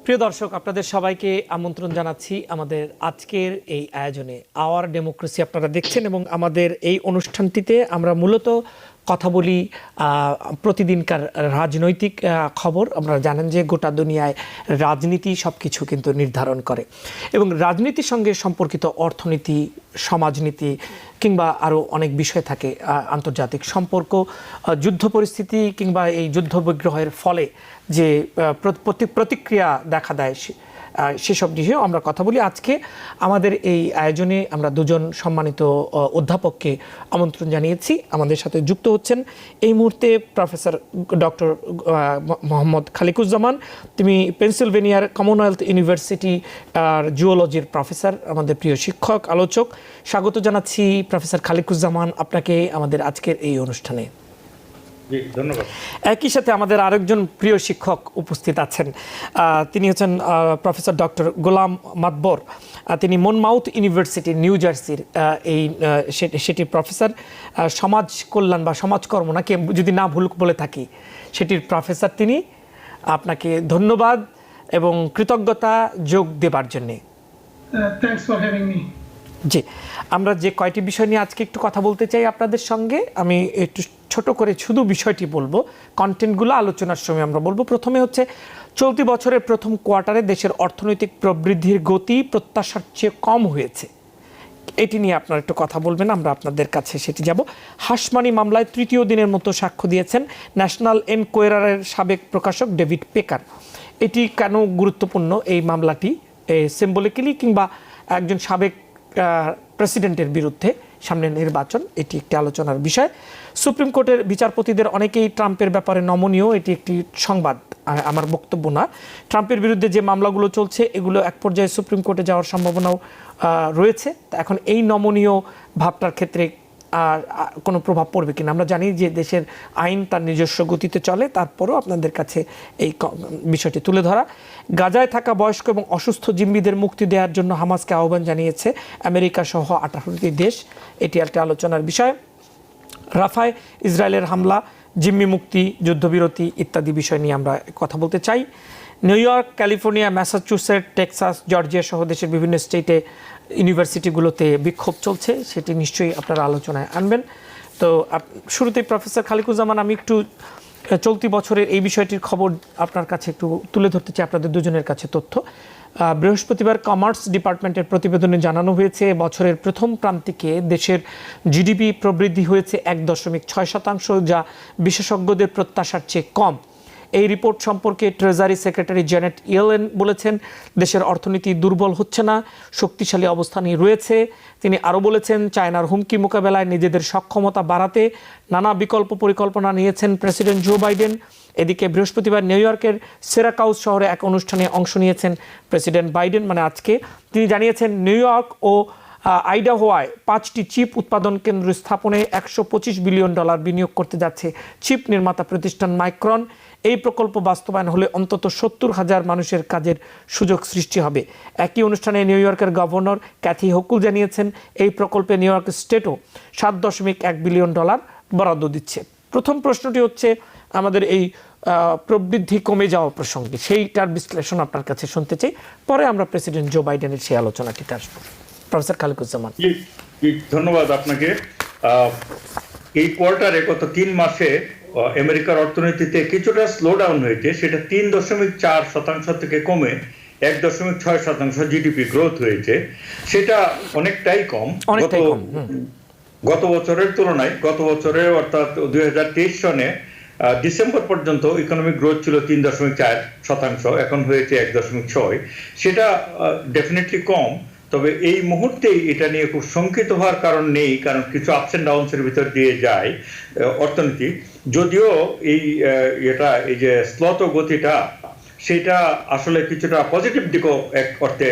প্রিয় দর্শক, আপনাদের সবাইকে আমন্ত্রণ জানাচ্ছি আমাদের আজকের এই আয়োজনে। আওয়ার ডেমোক্রেসি আপনারা দেখছেন এবং আমাদের এই অনুষ্ঠানটিতে আমরা মূলত কথা বলি প্রতিদিনকার রাজনৈতিক খবর। আপনারা জানেন যে গোটা দুনিয়ায় রাজনীতি সব কিছু কিন্তু নির্ধারণ করে এবং রাজনীতির সঙ্গে সম্পর্কিত অর্থনীতি, সমাজনীতি কিংবা আরও অনেক বিষয় থাকে, আন্তর্জাতিক সম্পর্ক, যুদ্ধ পরিস্থিতি কিংবা এই যুদ্ধ বিগ্রহের ফলে যে প্রতিক্রিয়া দেখা দেয় সেসব বিষয়েও আমরা কথা বলি। আজকে আমাদের এই আয়োজনে আমরা দুজন সম্মানিত অধ্যাপককে আমন্ত্রণ জানিয়েছি। আমাদের সাথে যুক্ত হচ্ছেন এই মুহূর্তে প্রফেসর ডক্টর মোহাম্মদ খালিকুজ্জামান। তিনি পেনসিলভেনিয়ার কমনওয়েলথ ইউনিভার্সিটি জুওলজির প্রফেসর, আমাদের প্রিয় শিক্ষক, আলোচক। স্বাগত জানাচ্ছি প্রফেসর খালিকুজ্জামান আপনাকে আমাদের আজকের এই অনুষ্ঠানে। ধন্যবাদ। একই সাথে আমাদের আরেকজন প্রিয় শিক্ষক উপস্থিত আছেন। তিনি হচ্ছেন প্রফেসর ডক্টর গোলাম মাতবর। তিনি মনমাউথ ইউনিভার্সিটি, নিউ জার্সির সেটির প্রফেসর, সমাজ কল্যাণ বা সমাজকর্ম নাকি যদি না ভুল বলে থাকি সেটির প্রফেসর। তিনি আপনাকে ধন্যবাদ এবং কৃতজ্ঞতা যোগ দেবার জন্যে। Thanks for having me. জি, আমরা যে কয়টি বিষয় নিয়ে আজকে একটু কথা বলতে চাই আপনাদের সঙ্গে, আমি একটু ছোট করে শুধু বিষয়টি বলবো, কন্টেন্টগুলো আলোচনার সময় আমরা বলবো। প্রথমে হচ্ছে চলতি বছরের প্রথম কোয়ার্টারে দেশের অর্থনৈতিক প্রবৃদ্ধির গতি প্রত্যাশার চেয়ে কম হয়েছে। এটি নিয়ে আপনারা একটু কথা বলবেন, আমরা আপনাদের কাছে সেটি যাব। হাসমানি মামলায় তৃতীয় দিনের মতো সাক্ষ্য দিয়েছেন ন্যাশনাল এনকোয়ারারের সাবেক প্রকাশক ডেভিড পেকার। এটি কেন গুরুত্বপূর্ণ এই মামলাটি, সিম্বলিক্যালি কিংবা একজন সাবেক প্রেসিডেন্টের বিরুদ্ধে সামনে নির্বাচন, এটি একটি আলোচনার বিষয়। সুপ্রিম কোর্টের বিচারপতিদের অনেকেই ট্রাম্পের ব্যাপারে নমনীয়, এটি একটি সংবাদ, আমার বক্তব্য না। ট্রাম্পের বিরুদ্ধে যে মামলাগুলো চলছে এগুলো এক পর্যায়ে সুপ্রিম কোর্টে যাওয়ার সম্ভাবনাও রয়েছে। এখন এই নমনীয় ভাবটার ক্ষেত্রে কোনো প্রভাব পড়বে কিনা। আমরা জানি যে দেশের আইন তার নিজস্ব গতিতে চলে, তারপরেও আপনাদের কাছে এই বিষয়টি তুলে ধরা। গাজায় থাকা বয়স্ক এবং অসুস্থ জিম্মিদের মুক্তি দেওয়ার জন্য হামাসকে আহ্বান জানিয়েছে আমেরিকা সহ 18টি দেশ, এটি একটা আলোচনার বিষয়। রাফায় ইসরায়েলের হামলা, জিম্মি মুক্তি, যুদ্ধবিরতি ইত্যাদি বিষয় নিয়ে আমরা কথা বলতে চাই। New York, California, Massachusetts, Texas, Georgia সহ দেশের বিভিন্ন স্টেটে ইউনিভার্সিটিগুলোতে বিক্ষোভ চলছে, সেটি নিশ্চয়ই আপনারা আলোচনায় আনবেন। তো শুরুতেই প্রফেসর খালিকুজ্জামান, আমি একটু চলতি বছরের এই বিষয়টির খবর আপনার কাছে একটু তুলে ধরতে চাই, আপনাদের দুজনের কাছে তথ্য। বৃহস্পতিবার কমার্স ডিপার্টমেন্টের প্রতিবেদনে জানানো হয়েছে বছরের প্রথম প্রান্তিকে দেশের জিডিপি প্রবৃদ্ধি হয়েছে 1.6%, যা বিশেষজ্ঞদের প্রত্যাশার চেয়ে কম। এই রিপোর্ট সম্পর্কে ট্রেজারি সেক্রেটারি জেনেট ইয়েলেন বলেছেন, দেশের অর্থনীতি দুর্বল হচ্ছে না, শক্তিশালী অবস্থানেই রয়েছে। তিনি আরও বলেছেন, চায়নার হুমকি মোকাবেলায় নিজেদের সক্ষমতা বাড়াতে নানা বিকল্প পরিকল্পনা নিয়েছেন প্রেসিডেন্ট জো বাইডেন। এদিকে বৃহস্পতিবার নিউ ইয়র্কের সেরাকাউস শহরে এক অনুষ্ঠানে অংশ নিয়েছেন প্রেসিডেন্ট বাইডেন, মানে আজকে। তিনি জানিয়েছেন, নিউ ইয়র্ক ও আইডাহোয়ায় 5টি চিপ উৎপাদন কেন্দ্র স্থাপনে $125 বিলিয়ন বিনিয়োগ করতে যাচ্ছে চিপ নির্মাতা প্রতিষ্ঠান মাইক্রন। এই প্রকল্প বাস্তবায়ন হলে অন্তত 70,000 মানুষের কাজের সুযোগ সৃষ্টি হবে। একই অনুষ্ঠানে নিউ ইয়র্কের গভর্নর ক্যাথি হোকুল জানিয়েছেন, এই প্রকল্পে নিউ ইয়র্ক স্টেটও $7.1 বিলিয়ন বরাদ্দ দিচ্ছে। প্রথম প্রশ্নটি হচ্ছে আমাদের এই প্রবৃদ্ধি কমে যাওয়া প্রসঙ্গে, সেইটার বিশ্লেষণ আপনার কাছে শুনতে চাই, পরে আমরা প্রেসিডেন্ট জো বাইডেনের সেই আলোচনাটিতে আসবো। প্রফেসর খালিকুজ্জামান। ধন্যবাদ আপনাকে। এই কোয়ার্টারে গত 3 মাসে আমেরিকার অর্থনীতিতে কিছুটা স্লো ডাউন হয়েছে, সেটা 3.4% থেকে কমে 1.6% জিডিপি গ্রোথ হয়েছে। সেটা অনেকটাই কম গত বছরের তুলনায়। গত বছরে অর্থাৎ 2023 সনে ডিসেম্বর পর্যন্ত ইকোনমিক গ্রোথ ছিল 3.4%, এখন হয়েছে 1.6%। সেটা ডেফিনেটলি কম, তবে এই মুহূর্তেই এটা নিয়ে খুব শঙ্কিত হওয়ার কারণ নেই, কারণ কিছু আপস অ্যান্ড ডাউনসের ভিতর দিয়ে যায় অর্থনীতি। যদিও এই যে স্লত গতিটা, সেটা আসলে কিছুটা পজিটিভ দিকও এক অর্থে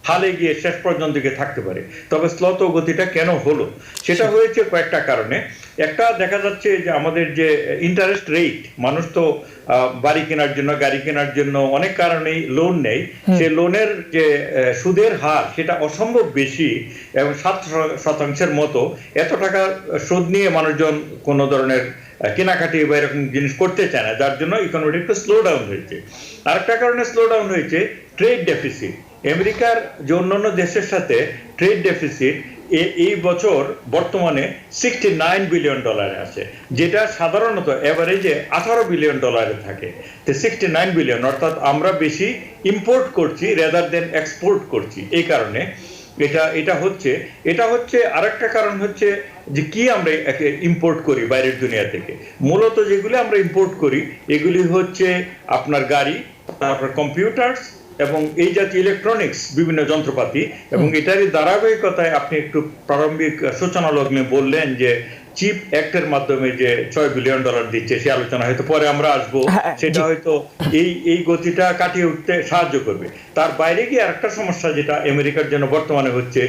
হালে গিয়ে শেষ পর্যন্ত দিকে থাকতে পারে। তবে স্লত গতিটা কেন হলো, সেটা হয়েছে কয়েকটা কারণে। একটা দেখা যাচ্ছে যে আমাদের যে ইন্টারেস্ট রেট, মানুষ তো বাড়ি কেনার জন্য, গাড়ি কেনার জন্য অনেক কারণেই লোন নেই। সে লোনের যে সুদের হার, সেটা অসম্ভব বেশি এবং 7% মতো। এত টাকা সুদ নিয়ে মানুষজন কোনো ধরনের কেনাকাটি বা এরকম জিনিস করতে চায় না, যার জন্য ইকোনমিটা একটু স্লো ডাউন হয়েছে। আরেকটা কারণে স্লো ডাউন হয়েছে ট্রেড ডেফিসিট। আমেরিকার যে অন্যান্য দেশের সাথে ট্রেড ডেফিসিট এই বছর বর্তমানে $69 বিলিয়ন আছে, যেটা সাধারণত এভারেজে $18 বিলিয়ন থাকে। তো 69 বিলিয়ন, অর্থাৎ আমরা বেশি ইম্পোর্ট করছি রেদার দেন এক্সপোর্ট করছি। এই কারণে এটা হচ্ছে আরেকটা কারণ হচ্ছে যে কি আমরা ইম্পোর্ট করি বাইরের দুনিয়া থেকে। মূলত যেগুলি আমরা ইম্পোর্ট করি এগুলি হচ্ছে আপনার গাড়ি, তারপর কম্পিউটার্স এবং এই জাতীয় ইলেকট্রনিক্স বিভিন্ন যন্ত্রপাতি। এবং এটারই ধারাবাহিকতায় আপনি একটু প্রারম্ভিক সূচনা লগ্নে বললেন যে চিপ অ্যাক্টের মাধ্যমে যে $6 বিলিয়ন দিচ্ছে, সে আলোচনা হয়তো পরে আমরা আসবো, সেটা হয়তো এই গতিটা কাটিয়ে উঠতে সাহায্য করবে। তার বাইরে গিয়ে আরেকটা সমস্যা যেটা আমেরিকার জন্য বর্তমানে হচ্ছে,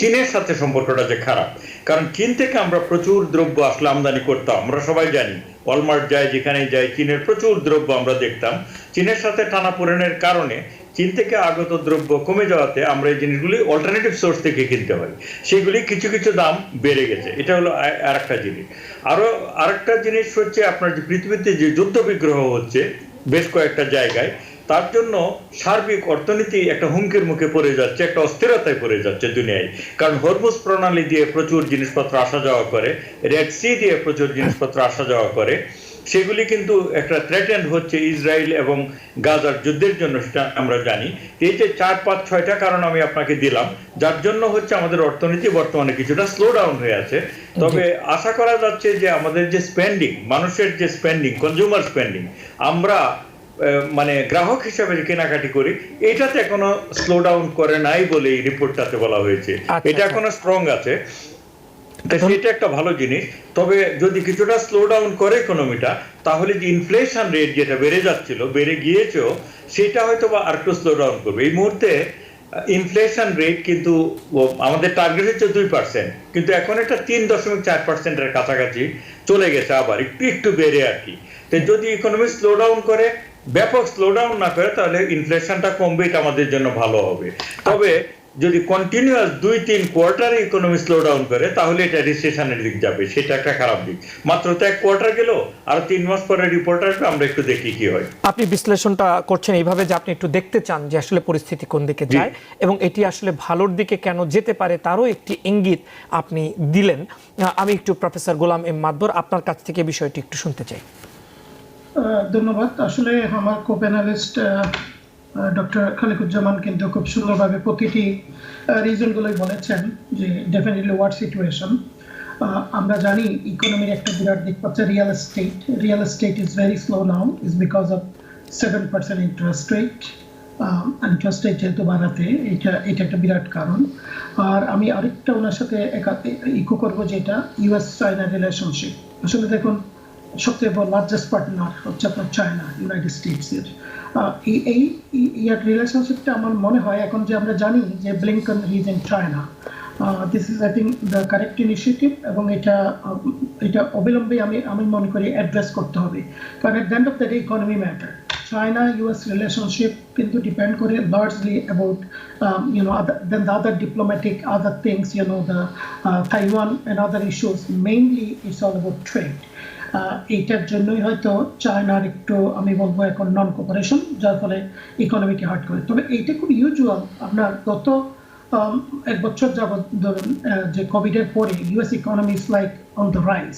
চীনের সাথে সম্পর্কটা যে খারাপ। কারণ চীন থেকে আমরা প্রচুর দ্রব্য আসলে আমদানি করতাম, আমরা সবাই জানি, ওয়ালমার্ট যাই যেখানেই যাই চীনের প্রচুর দ্রব্য আমরা দেখতাম। চীনের সাথে টানাপোড়েনের কারণে চীন থেকে আগত দ্রব্য কমে যাওয়াতে আমরা এই জিনিসগুলি অল্টারনেটিভ সোর্স থেকে কিনতে হয়, সেগুলি কিছু কিছু দাম বেড়ে গেছে। এটা হলো আরেকটা জিনিস। আরেকটা জিনিস হচ্ছে আপনার যে পৃথিবীতে যে যুদ্ধ বিগ্রহ হচ্ছে বেশ কয়েকটা জায়গায়, তার জন্য সার্বিক অর্থনীতি একটা হুমকির মুখে পড়ে যাচ্ছে, একটা অস্থিরতায় পড়ে যাচ্ছে দুনিয়ায়। কারণ হরমুজ প্রণালী দিয়ে প্রচুর জিনিসপত্র আসা যাওয়া করে, রেড সি দিয়ে প্রচুর জিনিসপত্র আসা যাওয়া করে, সেগুলি কিন্তু একটা থ্রেটেন্ড হচ্ছে ইসরায়েল এবং গাজার যুদ্ধের জন্য, সেটা আমরা জানি। এই যে 4-5-6টা কারণ আমি আপনাকে দিলাম, যার জন্য হচ্ছে আমাদের অর্থনীতি বর্তমানে কিছুটা স্লো ডাউন হয়ে আছে। তবে আশা করা যাচ্ছে যে আমাদের যে স্পেন্ডিং, মানুষের যে স্পেন্ডিং, কনজিউমার স্পেন্ডিং, আমরা মানে গ্রাহক হিসাবে যে কেনাকাটি করি, এটাতে এখনো স্লো ডাউন করে নাই বলে এই রিপোর্টটাতে বলা হয়েছে। এটা এখনো স্ট্রং আছে, সেটা একটা ভালো জিনিস। তবে যদি কিছুটা স্লো ডাউন করে ইকোনমিটা, তাহলে যে ইনফ্লেশন রেট যেটা বেড়ে যাচ্ছিল, বেড়ে গিয়েছেও, সেটা হয়তো বা আর একটু স্লো ডাউন করবে। এই মুহূর্তে ইনফ্লেশন রেট কিন্তু আমাদের টার্গেট হচ্ছে 2%, কিন্তু এখন এটা 3.4%-এর কাছাকাছি চলে গেছে, আবার একটু বেড়ে আর কি। তো যদি ইকোনমি স্লো ডাউন করে, ব্যাপক স্লো ডাউন না করে, তাহলে ইনফ্লেশনটা কমবে, এটা আমাদের জন্য ভালো হবে। তবে যদি কন্টিনিউয়াস 2-3 কোয়ার্টারে ইকোনমি স্লো ডাউন করে, তাহলে এটা রিসেশনের দিক যাবে, সেটা একটা খারাপ দিক। মাত্র তো 1 কোয়ার্টার গেল, আর 3 মাস পরে রিপোর্ট আসবে, আমরা একটু দেখি কি হয়। আপনি বিশ্লেষণটা করছেন এইভাবে যে আপনি একটু দেখতে চান যে আসলে পরিস্থিতি কোন দিকে যায় এবং এটি আসলে ভালোর দিকে কেন যেতে পারে তারও একটি ইঙ্গিত আপনি দিলেন। আমি একটু প্রফেসর গোলাম এম মাদবর আপনার কাছ থেকে বিষয়টি একটু শুনতে চাই। ধন্যবাদ। আসলে আমার কো-প্যানেলিস্ট ডক্টর খালিকুজ্জামান কিন্তু খুব সুন্দরভাবে প্রতিটি রিজনগুলোই বলেছেন যে ডেফিনেটলি ওয়ার্ড সিচুয়েশন। আমরা জানি ইকোনমির একটা বিরাট দিক হচ্ছে real estate. Real estate is very slow now, is because of 7% interest rate. Interest rate যেহেতু বাড়াতে, এটা একটা বিরাট কারণ। আর আমি আরেকটা ওনার সাথে ইকো করবো, যেটা ইউএস চায়না রিলেশনশিপ। আসলে দেখুন, সবচেয়ে বড় লার্জেস্ট পার্টনার হচ্ছে আপনার চায়না, ইউনাইটেড স্টেটসের। এই রিলেশনশিপটা আমার মনে হয় এখন যে আমরা জানি যে Blinken is in China, this is I think the correct initiative, এবং এটা অবিলম্বে আমি মনে করি অ্যাড্রেস করতে হবে। কারণ at the end of the day economy matter. China US relationship কিন্তু depend করে largely about then the other diplomatic other things, the Taiwan and other issues. Mainly it's all about trade. এইটার জন্যই হয়তো চায়নার একটু আমি বলবো এখন নন কোপারেশন, যার ফলে ইকোনমিকে হার্ট করে। তবে এইটা খুব ইউজুয়াল। আপনার গত 1 বছর যাবৎ ধরুন যে কোভিডের পরে US economy is like on the rise,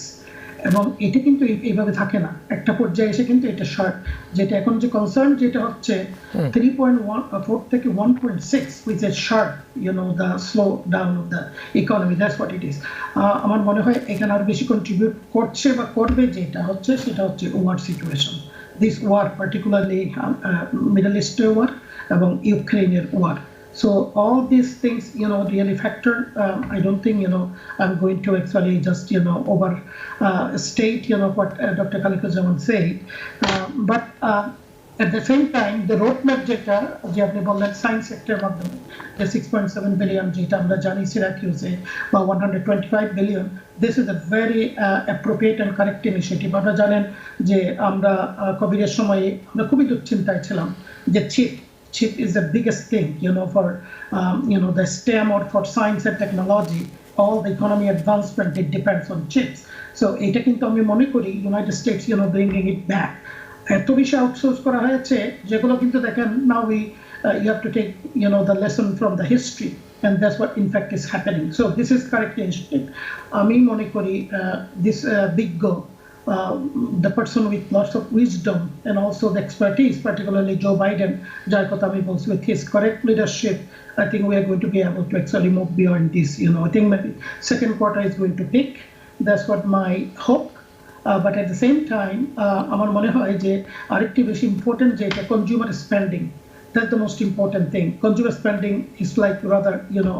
এবং এটা কিন্তু এইভাবে থাকে না, একটা পর্যায়ে এসে কিন্তু এটা শার্ট, যেটা এখন যে কনসার্ন যেটা হচ্ছে 3.4 থেকে 1.6, which is sharp, the slow down of the economy. That's what it is. আমার মনে হয় এখানে আরো বেশি কন্ট্রিবিউট করছে বা করবে, সেটা হচ্ছে war situation. This war particularly middle ইস্টের ওয়ার এবং ইউক্রেনের war. So all these things, really factor. I don't think, I'm going to actually just, overstate, what Dr. Khalikuজ্জামান said. But at the same time, the roadmap যেটা যে আপনি বললেন science সেক্টরের মাধ্যমে যে 6.7 বিলিয়ন যেটা আমরা জানি সিরাকিউজে, বা 125 billion, this is a very appropriate and correct initiative. আপনারা জানেন যে আমরা কোভিডের সময় আমরা খুবই দুশ্চিন্তায় ছিলাম যে chip is the biggest thing, for the STEM or for science and technology. all the economy advancement, it depends on chips. So এটা কিন্তু আমি মনে করি United States, bringing it back. এত বেশি আউটসোর্স করা হয়েছে যেগুলো কিন্তু দেখেন now you have to take the lesson from the history, and that's what in fact is happening. So this is characteristic. আমি মনে করি this big go, the person with lots of wisdom and also the expertise, particularly Joe Biden, যার কথা আমি বলছি, with his correct leadership, I think we are going to be able to actually move beyond this. I think maybe second quarter is going to pick. That's what my hope. But at the same time, আমার মনে হয় যে আরেকটি বেশি important যেটা consumer spending. That's the most important thing. Consumer spending is like rather,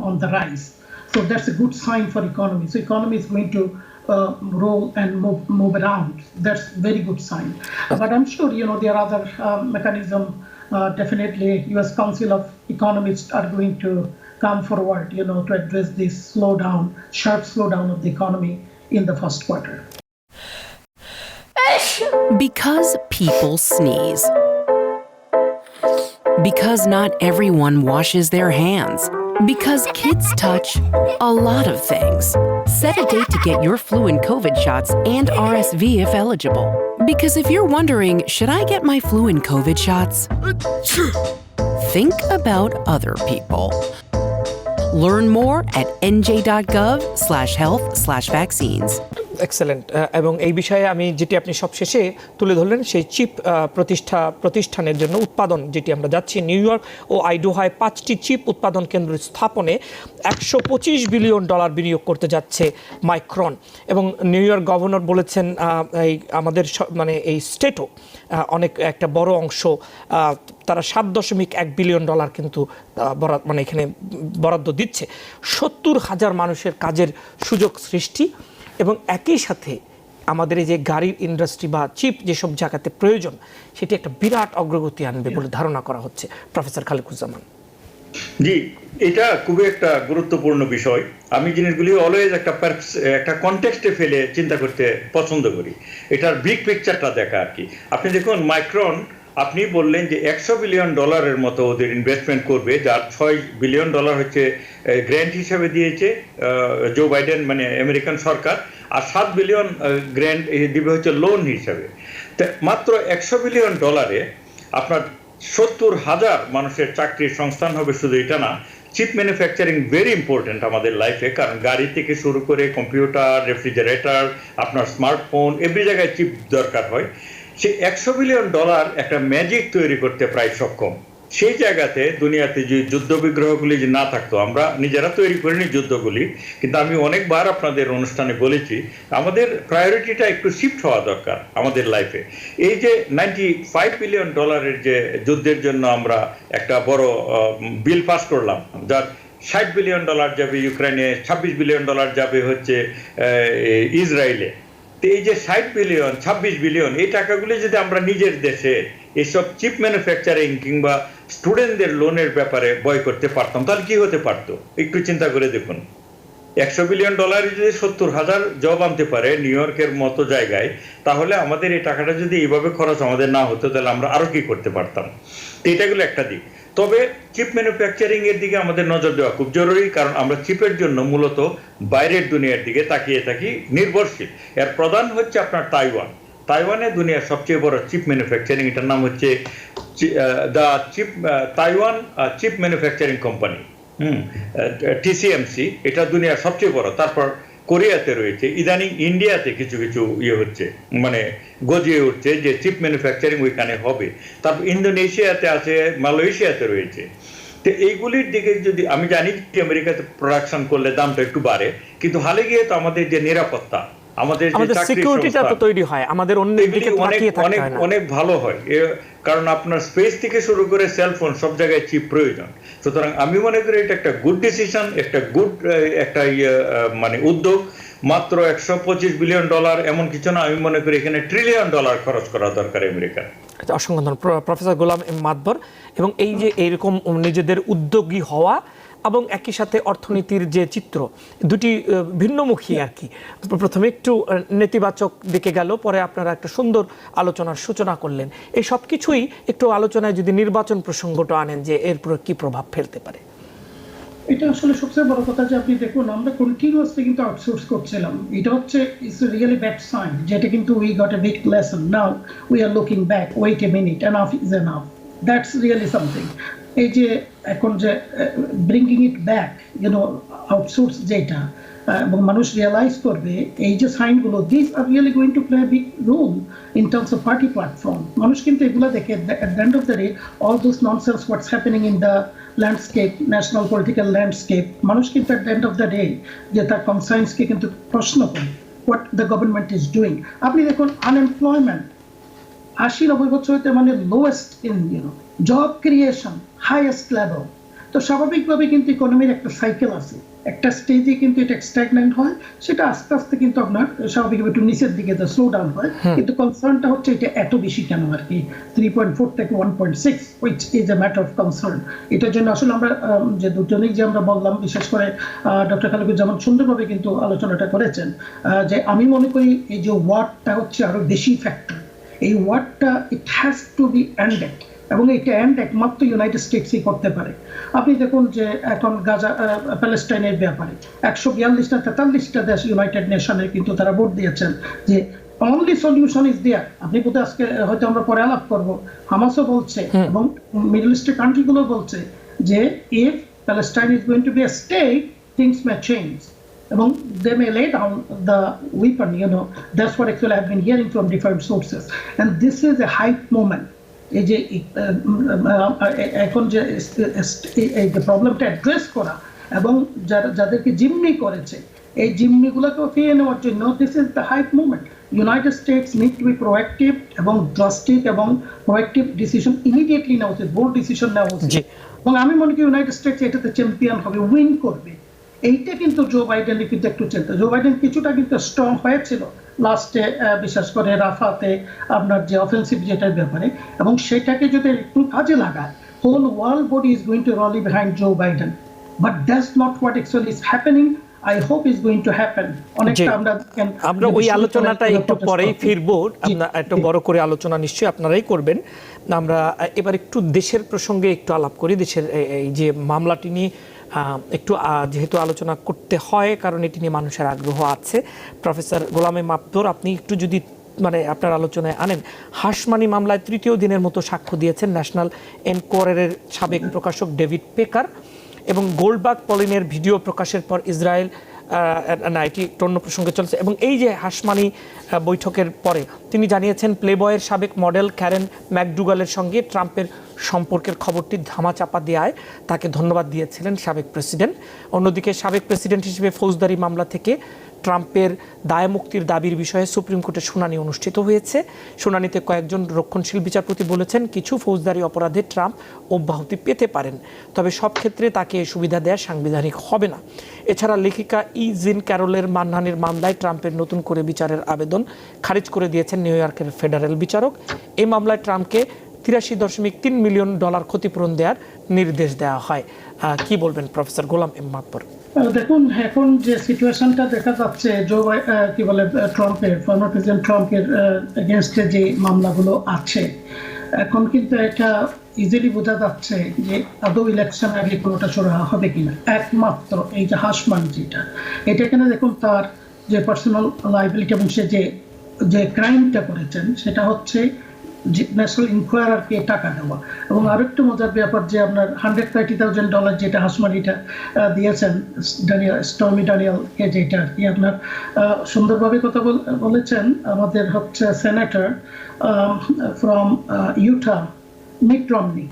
on the rise. So that's a good sign for economy. So economy is going to roll and move around. That's very good sign. But I'm sure, there are other mechanism. Definitely, U.S. Council of Economists are going to come forward, to address this sharp slowdown of the economy in the first quarter. Because people sneeze. Because not everyone washes their hands. Because kids touch a lot of things. Set a date to get your flu and COVID shots and RSV if eligible. Because if you're wondering, should I get my flu and COVID shots? Think about other people. Learn more at nj.gov/health/vaccines. Excellent. এবং এই বিষয়ে আমি যেটি আপনি সবশেষে তুলে ধরলেন, সেই চিপ প্রতিষ্ঠানের জন্য উৎপাদন যেটি আমরা যাচ্ছি নিউ ইয়র্ক ও আইডাহোয় 5টি চিপ উৎপাদন কেন্দ্র স্থাপনে $125 বিলিয়ন বিনিয়োগ করতে যাচ্ছে মাইক্রন। এবং নিউ ইয়র্ক গভর্নর বলেছেন এই আমাদের এই স্টেটও অনেক একটা বড় অংশ, তারা $7.1 বিলিয়ন কিন্তু এখানে বরাদ্দ দিচ্ছে। 70,000 মানুষের কাজের সুযোগ সৃষ্টি এবং একই সাথে আমাদের এই যে গাড়ির ইন্ডাস্ট্রি বা চিপ যেসব জায়গাতে প্রয়োজন, সেটি একটা বিরাট অগ্রগতি আনবে বলে ধারণা করা হচ্ছে। প্রফেসর খালেকুজ্জামান। জি, এটা খুবই একটা গুরুত্বপূর্ণ বিষয়। আমি জিনিসগুলি অলওয়েজ একটা কনটেক্সটে ফেলে চিন্তা করতে পছন্দ করি, এটার বিগ পিকচারটা দেখা আর কি। আপনি দেখুন মাইক্রন, আপনি বললেন যে $100 বিলিয়ন মতো ওদের ইনভেস্টমেন্ট করবে, যার $6 বিলিয়ন হচ্ছে গ্র্যান্ট হিসাবে দিয়েছে জো বাইডেন আমেরিকান সরকার, আর $7 বিলিয়ন গ্র্যান্ট দিবে হচ্ছে লোন হিসাবে। মাত্র $100 বিলিয়ন আপনার 70,000 মানুষের চাকরির সংস্থান হবে। শুধু এটা না, চিপ ম্যানুফ্যাকচারিং ভেরি ইম্পর্টেন্ট আমাদের লাইফে, কারণ গাড়ি থেকে শুরু করে কম্পিউটার, রেফ্রিজারেটর, আপনার স্মার্টফোন, এভরি জায়গায় চিপ দরকার হয়। সেই $100 বিলিয়ন একটা ম্যাজিক তৈরি করতে প্রায় সক্ষম। সেই জায়গাতে দুনিয়াতে যে যুদ্ধ বিগ্রহগুলি যে না থাকতো, আমরা নিজেরা তৈরি করিনি যুদ্ধগুলি, কিন্তু আমি অনেকবার আপনাদের অনুষ্ঠানে বলেছি আমাদের প্রায়োরিটিটা একটু শিফট হওয়া দরকার আমাদের লাইফে। এই যে $95 বিলিয়ন যে যুদ্ধের জন্য আমরা একটা বড় বিল পাস করলাম, যার $60 বিলিয়ন যাবে ইউক্রেনে, $26 বিলিয়ন যাবে হচ্ছে ইসরায়েলে। এই যে 60 বিলিয়ন 26 বিলিয়ন এই টাকাগুলি যদি আমরা নিজের দেশে এইসব চিপ ম্যানুফ্যাকচারিং কিংবা স্টুডেন্টদের লোনের ব্যাপারে বয় করতে পারতাম, তাহলে কি হতে পারতো একটু চিন্তা করে দেখুন। $100 বিলিয়ন যদি 70,000 জব আনতে পারে নিউ ইয়র্কের মতো জায়গায়, তাহলে আমাদের এই টাকাটা যদি এইভাবে খরচ আমাদের না হতো, তাহলে আমরা আরো কি করতে পারতাম। এটা গেল একটা দিক। তবে চিপ ম্যানুফ্যাকচারিং এর দিকে আমাদের নজর দেওয়া খুব জরুরি, কারণ আমরা চিপের জন্য মূলত বাইরের দুনিয়ার দিকে তাকিয়ে থাকি, নির্ভরশীল। এর প্রধান হচ্ছে আপনার তাইওয়ানে দুনিয়ার সবচেয়ে বড় চিপ ম্যানুফ্যাকচারিং, এটার নাম হচ্ছে Taiwan chip manufacturing company, TCMC। এটা দুনিয়ার সবচেয়ে বড়। তারপর কোরিয়াতে রয়েছে, ইদানিং ইন্ডিয়াতে কিছু হচ্ছে, গজিয়ে উঠছে যে চিপ ম্যানুফ্যাকচারিং ওইখানে হবে। তারপর ইন্দোনেশিয়াতে আছে, মালয়েশিয়াতে রয়েছে। তো এইগুলির দিকে যদি আমি জানি যে আমেরিকাতে প্রোডাকশন করলে দামটা একটু বাড়ে, কিন্তু হালে গিয়ে তো আমাদের যে নিরাপত্তা, আমাদের যে সিকিউরিটিটা তো তৈরি হয়, আমাদের অন্যের দিকে তাকিয়ে থাকতে হয় না, অনেক ভালো হয়। কারণ আপনার স্পেস থেকে শুরু করে সেলফোন সব জায়গায় চিপ প্রয়োজন। সুতরাং আমি মনে করি এটা একটা গুড ডিসিশন, একটা গুড উদ্যোগ। মাত্র $125 বিলিয়ন এমন কিছু না, আমি মনে করি এখানে $1 ট্রিলিয়ন খরচ করা দরকার আমেরিকার। অসংখ্য ধন্যবাদ প্রফেসর গোলাম মাতবর। এবং এই যে এইরকম নিজেদের উদ্যোগী হওয়া এবং একই সাথে অর্থনীতির যে চিত্র, দুটি ভিন্নমুখী আর কি। প্রথমে একটু নেতিবাচক দিকে গেল, পরে আপনারা একটা সুন্দর আলোচনার সূচনা করলেন। এই সব কিছুই একটু আলোচনায় যদি নির্বাচন প্রসঙ্গটা আনেন, যে এরপর কি প্রভাব ফেলতে পারে। এটা আসলে সবচেয়ে বড় কথা যে আপনি দেখুন আমরা কন্টিনিউয়াসলি কিন্তু আউটসোর্স করছিলাম, এটা হচ্ছে ইটস রিয়েলি ব্যাড সাইন, যেটা কিন্তু we got a big lesson now we are looking back, wait a minute, enough is enough, that's really something. এই যে এখন যে ব্রিঙ্গিং ইট ব্যাক আউটসোর্স যেটা, এবং মানুষ রিয়েলাইজ করবে এই যে সাইনগুলো, this are really going to play big role in terms of party platform. মানুষ কিন্তু এগুলো দেখে at the end of the day all those nonsense what's happening in the landscape, national political landscape, মানুষ কিন্তু at the end of the day যে তার কনসার্নসকে কিন্তু প্রশ্ন করে what the government is doing. আপনি দেখুন আনএমপ্লয়মেন্ট 80-90 বছর হইতে মানে lowest in job creation highest level. তো স্বাভাবিকভাবে কিন্তু ইকোনমির একটা সাইকেল আছে, একটা স্টেজে কিন্তু এটা স্ট্যাগন্যান্ট হয়, সেটা আস্তে আস্তে কিন্তু আপনার স্বাভাবিকভাবে একটু নিচের দিকে স্লো ডাউন হয়। কিন্তু কনসার্নটা হচ্ছে এটা এত বেশি কেন আর কি, 3.4 থেকে 1.6, which is a matter of concern. এটার জন্য আসলে আমরা যে দুজনেই যে আমরা বললাম, বিশেষ করে ডক্টর খালিকুজ্জামান সুন্দরভাবে কিন্তু আলোচনাটা করেছেন, যে আমি মনে করি এই যে ওয়ার্ডটা হচ্ছে আরো বেশি ফ্যাক্টর, এই ওয়ার্ডটা it has to B ended, এবং এটা এন্ড একমাত্র ইউনাইটেড স্টেটসই করতে পারে। আপনি দেখুন যে এখন গাজা প্যালেস্টাইনের ব্যাপারে 142 না 43টা দেশ ইউনাইটেড নেশনের কিন্তু তারা ভোট দিয়েছেন যে অনলি সলিউশন ইজ দেয়ার। আপনি কোথাও আজকে হয়তো আমরা পরে আলাপ করবো, হামাসও বলছে এবং মিডল ইস্টের কান্ট্রিগুলো বলছে যে if Palestine is going two be a state, things May change, এবং they may lay down the weapon, that's what actually I've been hearing from different sources, and this is a hype moment. এই যে এখন যে এই যে প্রবলেমটা address করা এবং যাদেরকে জিম্মি করেছে, এই জিম্মিগুলোকে ফিরিয়ে নেওয়ার জন্য this is the hype movement. United States need to be proactive এবং ড্রাস্টিক এবং প্রোঅ্যাক্টিভ ডিসিশন ইমিডিয়েটলি নেওয়া উচিত, বোল্ড ডিসিশন নেওয়া উচিত। এবং আমি মনে করি ইউনাইটেড স্টেটস এটাতে চ্যাম্পিয়ন হবে, উইন করবে। এইটা কিন্তু জো বাইডেনের কিন্তু একটু চিন্তা, জো বাইডেন কিছুটা কিন্তু স্ট্রং হয়েছিল লাস্টে, বিশেষ করে রাফাতে আপনার যে অফেন্সিভ যেটার ব্যাপারে, এবং সেটাকে যদি একটু কাজে লাগায়, whole world body is going to rally behind Joe Biden, but that's not what actually is happening. I hope is going to happen. অনেকটা আমরা ওই আলোচনাটা একটু পরেই ফিরবো, আমরা একটু বড় করে আলোচনা নিশ্চয়ই আপনারাই করবেন। আমরা এবার একটু দেশের প্রসঙ্গে একটু আলাপ করি। দেশের এই যে মামলাটি নিয়ে একটু যেহেতু আলোচনা করতে হয়, কারণ এটি নিয়ে মানুষের আগ্রহ আছে। প্রফেসর গোলাম এম আব্দুর, আপনি একটু যদি আপনার আলোচনায় আনেন, হাসমানি মামলায় তৃতীয় দিনের মতো সাক্ষ্য দিয়েছেন ন্যাশনাল এনকোয়ারের সাবেক প্রকাশক ডেভিড পেকার, এবং গোল্ডবার্গ পলিনের ভিডিও প্রকাশের পর ইসরায়েল এটি অন্য প্রসঙ্গে চলছে। এবং এই যে হাসমানি বৈঠকের পরে তিনি জানিয়েছেন প্লেবয়ের সাবেক মডেল ক্যারেন ম্যাকডুগালের সঙ্গে ট্রাম্পের সম্পর্কের খবরটি ধামাচাপা দেওয়ায় তাকে ধন্যবাদ দিয়েছিলেন সাবেক প্রেসিডেন্ট। অন্যদিকে সাবেক প্রেসিডেন্ট হিসেবে ফৌজদারি মামলা থেকে ট্রাম্পের দায়মুক্তির দাবির বিষয়ে সুপ্রিম কোর্টে শুনানি অনুষ্ঠিত হয়েছে। শুনানিতে কয়েকজন রক্ষণশীল বিচারপতি বলেছেন কিছু ফৌজদারি অপরাধে ট্রাম্প অব্যাহতি পেতে পারেন, তবে সব ক্ষেত্রে তাকে সুবিধা দেওয়া সাংবিধানিক হবে না। এছাড়া লেখিকা জিন ক্যারলের মানহানির মামলায় ট্রাম্পের নতুন করে বিচারের আবেদন খারিজ করে দিয়েছেন নিউ ইয়র্কের ফেডারেল বিচারক। এই মামলায় ট্রাম্পকে $83.3 মিলিয়ন ক্ষতিপূরণ দেওয়ার নির্দেশ দেওয়া হয়। কি বলবেন প্রফেসর গোলাম এম আব্দুর? দেখুন, এখন যে সিচুয়েশনটা দেখা যাচ্ছে ট্রাম্পের, ফর্মার প্রেসিডেন্ট ট্রাম্পের এগেনস্টে যে মামলাগুলো আছে, এখন কিন্তু এটা ইজিলি বোঝা যাচ্ছে যে আদৌ ইলেকশন আগে কোনোটা সুরাহা হবে কিনা। একমাত্র এই যে হাসমান যেটা, এটা এখানে দেখুন তার যে পার্সোনাল লাইবিলিটি এবং সে যে ক্রাইমটা করেছেন সেটা হচ্ছে ন্যাশনাল ইনকোয়ারারকে টাকা দেওয়া। এবং আরেকটু মজার ব্যাপার যে আপনার $130,000 যেটা হাসমানিটা দিয়েছেন স্টর্মি ড্যানিয়েলকে, যেটা আর কি আপনার সুন্দরভাবে কথা বলেছেন আমাদের হচ্ছে senator from Utah Mitt Romney.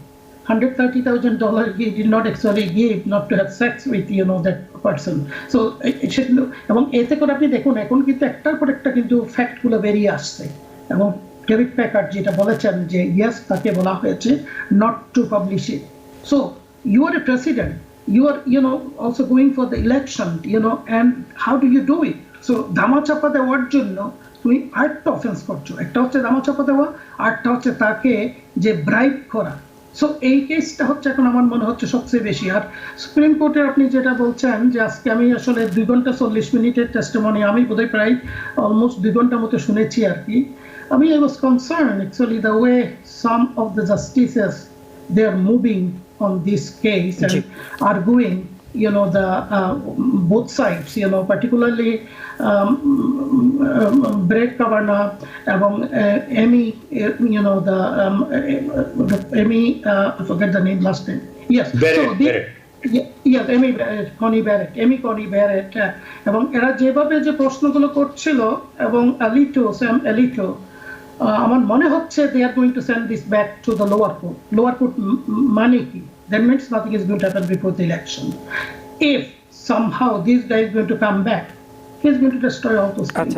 $130,000 he did not actually give not to have sex with that person. So এবং এতে করে আপনি দেখুন এখন কিন্তু একটার পর একটা কিন্তু ফ্যাক্টগুলো বেরিয়ে আসছে, এবং ডেভিড পেকার যেটা বলেছেন যে ইয়েস তাকে বলা হয়েছে not to publish it. So you are a president, you are also going for the election, and how do you do it? So ধামাচাপা দেওয়ার জন্য তুমি আরেকটা অফেন্স করছো, একটা হচ্ছে ধামাচাপা দেওয়া, আরেকটা হচ্ছে তাকে যে ব্রাইব করা। সো এই কেসটা হচ্ছে এখন আমার মনে হচ্ছে সবচেয়ে বেশি। আর সুপ্রিম কোর্টের আপনি যেটা বলছেন যে আজকে আমি আসলে 2 ঘন্টা 40 মিনিটের টেস্টিমনি আমি বোধহয় প্রায় অলমোস্ট 2 ঘন্টার মতো শুনেছি আর কি। I was concerned actually the way some of the justices they are moving on this case and arguing the both sides, particularly Brett Kavanaugh এবং Amy, Amy, I forget the name last name. Yes. Barrett. Yes, Connie Barrett, এবং এরা যেভাবে যে প্রশ্নগুলো করছিল এবং Sam Alito, আমার মনে হচ্ছে they are going to send this back to the lower court মানে কি? That means nothing is going to happen before the election. If somehow this guy is going to come back, he is going to destroy all those things.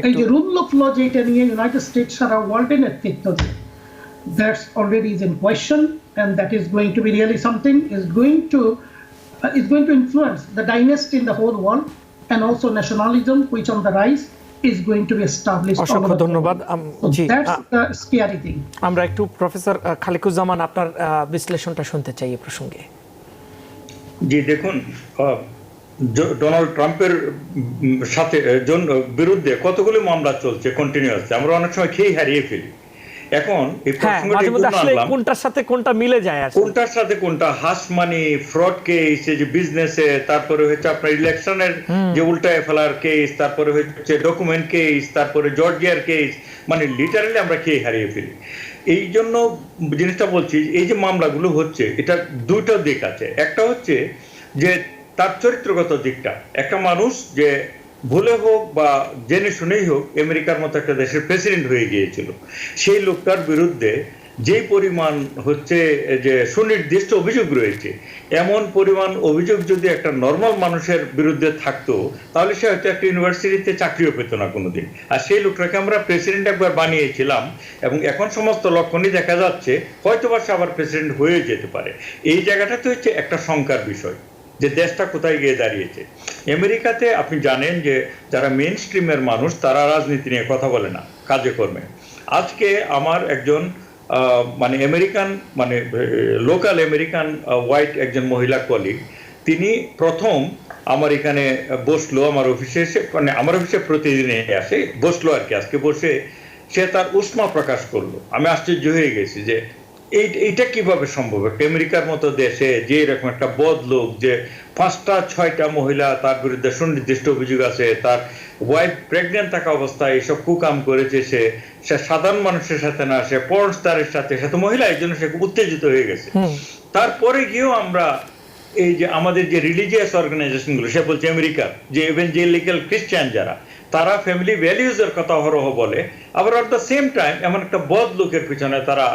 এই যে rule of law যেটা নিয়ে United States সারা ওয়ার্ল্ডে নেতৃত্ব দেয়, that's already is in question, and that is going to be really something is going to influence the dynasty in the whole world, and also nationalism which on the rise is going to be established. অসংখ্য ধন্যবাদ। জি, that's the scary thing. আমরা একটু professor Khaliquzzaman আপনার বিশ্লেষণটা শুনতে চাই এই প্রসঙ্গে। জি দেখুন, ডোনাল্ড ট্রাম্পের সাথে বিরুদ্ধে কতগুলো মামলা চলছে কন্টিনিউয়াসলি, আমরা অনেক সময় খেয়ে হারিয়ে ফেলি। এখন এই প্রসঙ্গটা কোনটার সাথে কোনটা মিলে যায়, কোনটার সাথে কোনটা, হাস মানি, ফ্রড কেস, এই যে বিজনেসে, তারপরে হচ্ছে আপনার ইলেকশনের যে উল্টায় ফেলার কেস, তারপরে হচ্ছে ডকুমেন্ট কেস, তারপরে জর্জিয়ার কেস, মানে লিটারালি আমরা খেয়ে হারিয়ে ফেলি। এই জন্য জিনিসটা বলছি, এই যে মামলাগুলো হচ্ছে এটা দুইটা দিক আছে। একটা হচ্ছে যে তার চরিত্রগত দিকটা, একটা মানুষ যে ভুলে হোক বা জেনে শুনেই হোক আমেরিকার মতো একটা দেশের প্রেসিডেন্ট হয়ে গিয়েছিল, সেই লোকটার বিরুদ্ধে যে পরিমাণ হচ্ছে যে সুনির্দিষ্ট অভিযোগ রয়েছে, এমন পরিমাণ অভিযোগ যদি একটা নর্মাল মানুষের বিরুদ্ধে থাকতো তাহলে সে হয়তো একটা ইউনিভার্সিটিতে চাকরিও পেত না কোনোদিন। আর সেই লোকটাকে আমরা প্রেসিডেন্ট একবার বানিয়েছিলাম, এবং এখন সমস্ত লক্ষণই দেখা যাচ্ছে হয়তো বা সে আবার প্রেসিডেন্ট হয়ে যেতে পারে। এই জায়গাটাতে হচ্ছে একটা শঙ্কার বিষয় যে দেশটা কোথায় গিয়ে দাঁড়িয়েছে। আমেরিকাতে আপনি জানেন যে যারা মেইন স্ট্রিমের মানুষ তারা রাজনীতি নিয়ে কথা বলে না, কাজে কর্মে। আজকে আমার একজন মানে আমেরিকান, মানে লোকাল আমেরিকান হোয়াইট একজন মহিলা কলিগ, তিনি প্রথম আমার এখানে বসলো, আমার অফিসে এসে, মানে আমার অফিসে প্রতিদিনে আসে, বসলো আর কি। আজকে বসে সে তার উষ্মা প্রকাশ করলো। আমি আশ্চর্য হয়ে গেছি যে এইটা কিভাবে সম্ভব একটা আমেরিকার মতো দেশে, যে এরকম একটা বদ লোক, যে 5-6টা মহিলা তার বিরুদ্ধে সুনির্দিষ্ট অভিযোগ আছে, তার ওয়াইফ প্রেগনেন্ট থাকা অবস্থায় এসব কুকাম করেছে, সে সাধারণ মানুষের সাথে না, সে পর্ন স্টারের সাথে মহিলা, এই জন্য সে খুব উত্তেজিত হয়ে গেছে। তারপরে গিয়েও আমরা এই যে আমাদের যে রিলিজিয়াস অর্গানাইজেশনগুলো, সে বলছে আমেরিকার যে ইভেঞ্জেলিক্যাল খ্রিস্টান যারা, তারা ফ্যামিলি ভ্যালিউজের কথা অহরহ বলে, আবার অ্যাট দ্য সেম টাইম এমন একটা বদ লোকের পিছনে তারা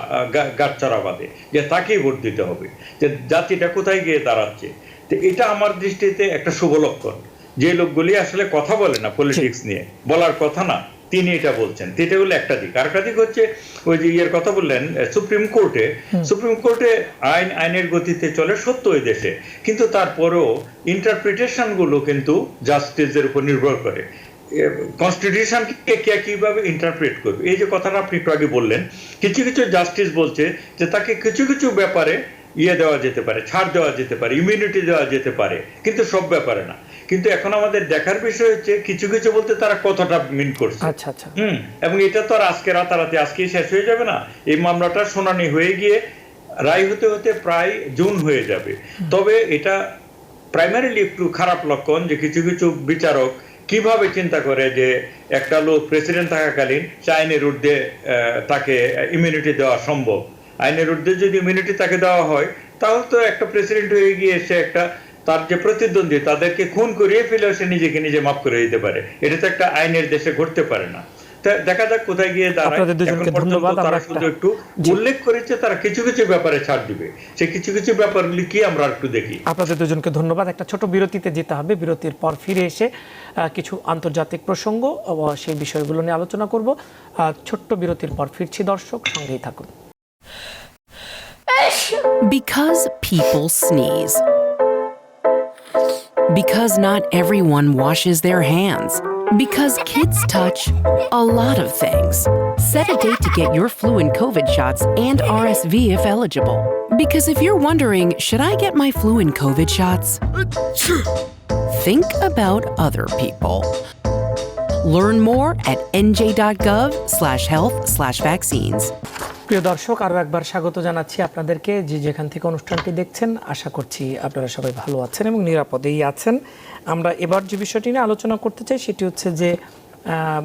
গাঁটছড়া বাঁধে যে তাকেই ভোট দিতে হবে, যে জাতিটা কোথায় গিয়ে দাঁড়াচ্ছে। তো এটা আমার দৃষ্টিতে একটা শুভ লক্ষণ, যে লোকগুলি আসলে কথা বলে না পলিটিক্স নিয়ে, বলার কথা না, তিনি এটা বলছেন। এটা হলো একটা দিক। আরেকটা দিক হচ্ছে ওই যে ইয়ের কথা বললেন, সুপ্রিম কোর্টে আইনের গতিতে চলে সত্য ওই দেশে, কিন্তু তারপরেও ইন্টারপ্রিটেশন গুলো কিন্তু জাস্টিসের উপর নির্ভর করে। কনস্টিটিউশনকে কে কিভাবে ইন্টারপ্রেট করবে, এই যে কথাটা আপনি একটু আগে বললেন, কিছু কিছু জাস্টিস বলছে যে তাকে কিছু কিছু ব্যাপারে দেওয়া যেতে পারে, ছাড় দেওয়া যেতে পারে, ইমিউনিটি দেওয়া যেতে পারে, কিন্তু সব ব্যাপারে না। কিন্তু এখন আমাদের দেখার বিষয় হচ্ছে কিছু কিছু বলতে তারা কতটা মিন করছে। এবং এটা তো আর আজকে রাতারাতি আজকেই শেষ হয়ে যাবে না। এই মামলাটা শুনানি হয়ে গিয়ে রায় হতে হতে প্রায় জুন হয়ে যাবে। তবে এটা প্রাইমারিলি একটু খারাপ লক্ষণ যে কিছু কিছু বিচারক কিভাবে চিন্তা করে যে একটা লোক প্রেসিডেন্ট থাকাকালীন আইনের ঊর্ধ্বে তাকে ইমিউনিটি দেওয়া সম্ভব। আইনের ঊর্ধ্বে যদি ইমিউনিটি তাকে দেওয়া হয় তাহলে তো একটা প্রেসিডেন্ট হয়ে গিয়ে সে একটা তার যে প্রতিদ্বন্দ্বী তাদেরকে খুন করিয়ে ফেলেও সে নিজেকে নিজে মাফ করে দিতে পারে। এটা তো একটা আইনের দেশে ঘটতে পারে না। দেখা যাক কোথায় গিয়ে দাঁড়ায়। তারা শুধু একটু উল্লেখ করেছে তারা কিছু কিছু ব্যাপারে ছাড় দিবে, সে কিছু কিছু ব্যাপারগুলি কি আমরা একটু দেখি। আপনাদের দুজনকে ধন্যবাদ। একটা ছোট বিরতিতে যেতে হবে, বিরতির পর ফিরে এসে কিছু আন্তর্জাতিক প্রসঙ্গ সেই বিষয়গুলো নিয়ে আলোচনা করব। ছোট্ট বিরতির পর ফিরছি, দর্শক সঙ্গেই থাকুন। Because people sneeze. Because not everyone washes their hands. Because kids touch a lot of things. Set a date to get your flu and COVID shots and RSV if eligible. Because if you're wondering, should I get my flu and COVID shots? Think about other people. Learn more at nj.gov/health/vaccines. প্রিয় দর্শক, আরও একবার স্বাগত জানাচ্ছি আপনাদেরকে, যে যেখান থেকে অনুষ্ঠানটি দেখছেন। আশা করছি আপনারা সবাই ভালো আছেন এবং নিরাপদেই আছেন। আমরা এবার যে বিষয়টি নিয়ে আলোচনা করতে চাই সেটি হচ্ছে যে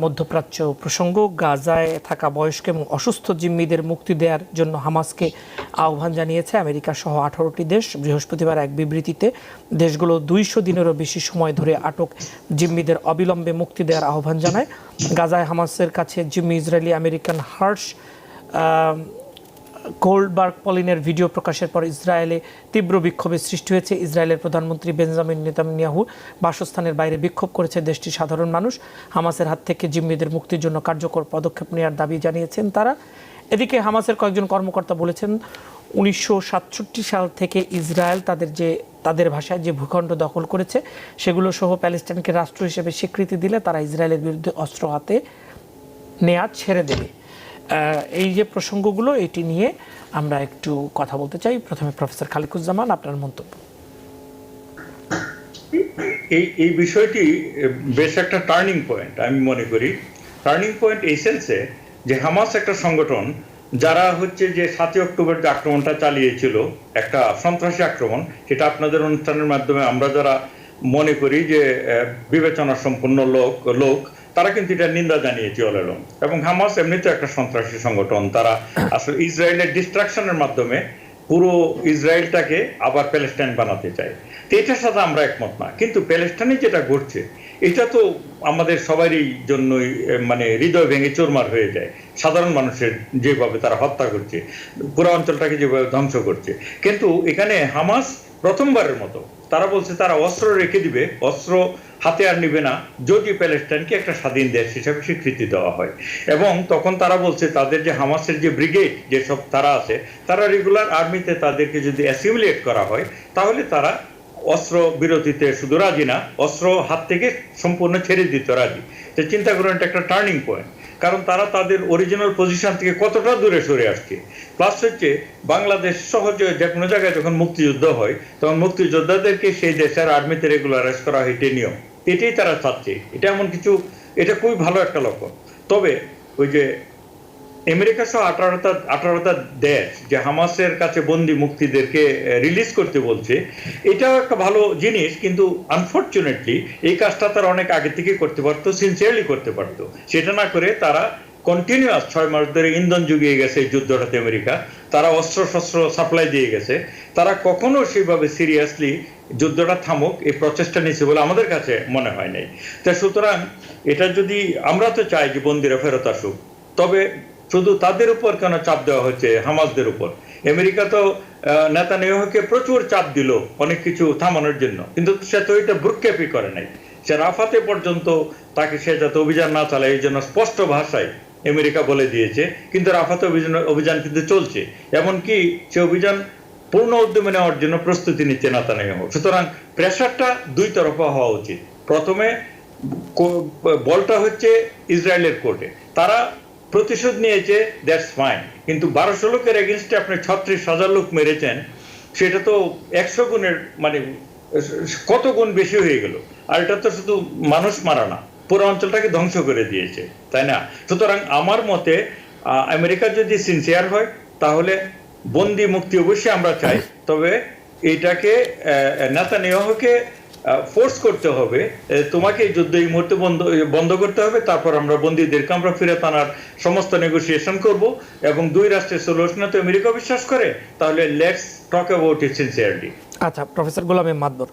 মধ্যপ্রাচ্য প্রসঙ্গ, গাজায় থাকা বয়স্ক এবং অসুস্থ জিম্মিদের মুক্তি দেওয়ার জন্য হামাসকে আহ্বান জানিয়েছে আমেরিকা সহ 18টি দেশ। বৃহস্পতিবার এক বিবৃতিতে দেশগুলো 200 দিনেরও বেশি সময় ধরে আটক জিম্মিদের অবিলম্বে মুক্তি দেওয়ার আহ্বান জানায়। গাজায় হামাসের কাছে জিম্মি ইসরায়েলি আমেরিকান হার্শ গোল্ডবার্গ পলিনের ভিডিও প্রকাশের পর ইসরায়েলে তীব্র বিক্ষোভের সৃষ্টি হয়েছে। ইসরায়েলের প্রধানমন্ত্রী বেঞ্জামিন নেতানিয়াহু বাসস্থানের বাইরে বিক্ষোভ করেছে দেশটির সাধারণ মানুষ। হামাসের হাত থেকে জিম্মিদের মুক্তির জন্য কার্যকর পদক্ষেপ নেওয়ার দাবি জানিয়েছেন তারা। এদিকে হামাসের কয়েকজন কর্মকর্তা বলেছেন 1967 সাল থেকে ইসরায়েল তাদের ভাষায় যে ভূখণ্ড দখল করেছে সেগুলো সহ প্যালেস্টাইনকে রাষ্ট্র হিসেবে স্বীকৃতি দিলে তারা ইসরায়েলের বিরুদ্ধে অস্ত্র হাতে নেওয়া ছেড়ে দেবে। এই যে প্রসঙ্গগুলো, এটি নিয়ে আমরা একটু কথা বলতে চাই। প্রথমে প্রফেসর খালিকুজ্জামান, আপনার মন্তব্য। এই বিষয়টি বেশ একটা টার্নিং পয়েন্ট আমি মনে করি। টার্নিং পয়েন্ট এই সেন্সে যে হামাস একটা সংগঠন যারা হচ্ছে যে 7ই অক্টোবর যে আক্রমণটা চালিয়েছিল, একটা সন্ত্রাসী আক্রমণ, সেটা আপনাদের অনুষ্ঠানের মাধ্যমে আমরা যারা মনে করি যে বিবেচনা সম্পন্ন লোক তারা কিন্তু এটা নিন্দা জানিয়েছে অলং। এবং হামাস এমনিতে একটা সন্ত্রাসী সংগঠন, তারা আসলে ইসরায়েলের ডিস্ট্রাকশনের মাধ্যমে পুরো ইসরায়েলটাকে আবার প্যালেস্টাইন বানাতে চায়। তো এটার সাথে আমরা একমত না, কিন্তু প্যালেস্টাইনে যেটা ঘটছে এটা তো আমাদের সবারই জন্যই মানে হৃদয় ভেঙে চুরমার হয়ে যায়। সাধারণ মানুষের যেভাবে তারা হত্যা করছে, পুরো অঞ্চলটাকে যেভাবে ধ্বংস করছে। কিন্তু এখানে হামাস প্রথমবারের মতো তারা বলছে তারা অস্ত্র রেখে দিবে, অস্ত্র হাতে আর নিবে না যদি প্যালেস্টাইনকে একটা স্বাধীন দেশ হিসাবে স্বীকৃতি দেওয়া হয়। এবং তখন তারা বলছে তাদের যে হামাসের যে ব্রিগেড যেসব তারা আছে, তারা রেগুলার আর্মিতে তাদেরকে যদি অ্যাসিমিলেট করা হয় তাহলে তারা অস্ত্র বিরতিতে শুধু রাজি না, অস্ত্র হাত থেকে সম্পূর্ণ ছেড়ে দিতে রাজি। তো চিন্তা করুন, এটা একটা টার্নিং পয়েন্ট, কারণ তারা তাদের অরিজিনাল পজিশন থেকে কতটা দূরে সরে আসছে। প্লাস হচ্ছে বাংলাদেশ সহজে যে কোনো জায়গায় যখন মুক্তিযুদ্ধ হয় তখন মুক্তিযোদ্ধাদেরকে সেই দেশের আর্মিতে রেগুলারাইজ করা হয়, এটাই নিয়ম, এটাই তারা চাচ্ছে। এটা এমন কিছু, এটা খুবই ভালো একটা লক্ষণ। তবে ওই যে আমেরিকা সহ 18টা দেশ যে হামাসের কাছে বন্দী মুক্তিদেরকে রিলিজ করতে বলছে, এটাও একটা ভালো জিনিস। কিন্তু আনফর্চুনেটলি এই কাজটা তারা অনেক আগে থেকে করতে পারতো, সিনসিয়ারলি করতে পারতো। সেটা না করে তারা কন্টিনিউয়াস 6 মাস ধরে ইন্ধন জুগিয়ে গেছে এই যুদ্ধটাতে আমেরিকা, তারা অস্ত্র শস্ত্র সাপ্লাই দিয়ে গেছে। তারা কখনো সেইভাবে সিরিয়াসলি যুদ্ধটা থামুক এই প্রচেষ্টা নিয়েছে বলে আমাদের কাছে মনে হয় নাই। তা সুতরাং এটা যদি, আমরা তো চাই যে বন্দীরা ফেরত আসুক, তবে শুধু তাদের উপর কেন চাপ দেওয়া হচ্ছে, হামাসদের উপর? আমেরিকা তো নেতানিয়াহুকে প্রচুর চাপ দিল অনেক কিছু থামানোর জন্য, কিন্তু সে তো এটা ভ্রুক্ষেপই করে নাই। সে রাফাতে পর্যন্ত তাকে সে যাতে অভিযান না চালায় এই জন্য স্পষ্ট ভাষায় আমেরিকা বলে দিয়েছে, কিন্তু রাফাতে অভিযান কিন্তু চলছে। এমনকি সে অভিযান পূর্ণ উদ্যমে নেওয়ার জন্য প্রস্তুতি নিচ্ছে নেতানিয়াহু। সুতরাং প্রেশারটা দুই তরফা হওয়া উচিত। প্রথমে বলটা হচ্ছে ইসরায়েলের কোর্টে, তারা প্রতিশোধ নিয়েছে, দ্যাটস ফাইন, কিন্তু 1200 লোকের এগেনস্টে আপনি 36,000 লোক মেরেছেন, সেটা তো 100 গুণের মানে কত গুণ বেশি হয়ে গেল। আর এটা তো শুধু মানুষ মারা না, পুরো অঞ্চলটাকে ধ্বংস করে দিয়েছে, তাই না? সুতরাং আমার মতে আমেরিকা যদি সিনসিয়ার হয় তাহলে বন্দি মুক্তি অবশ্যই আমরা চাই, তবে এইটাকে নেতানিয়াহুকে ফোর্স করতে হবে, তোমাকে এই যুদ্ধ এই মুহূর্তে বন্ধ করতে হবে, তারপর আমরা বন্দীদেরকে আমরা ফিরে আনার সমস্ত নেগোসিয়েশন করব। এবং দুই রাষ্ট্রের সলিউশনে তো আমেরিকা বিশ্বাস করে, তাহলে let's talk about it sincerely. আচ্ছা, প্রফেসর গোলাম মাদবর।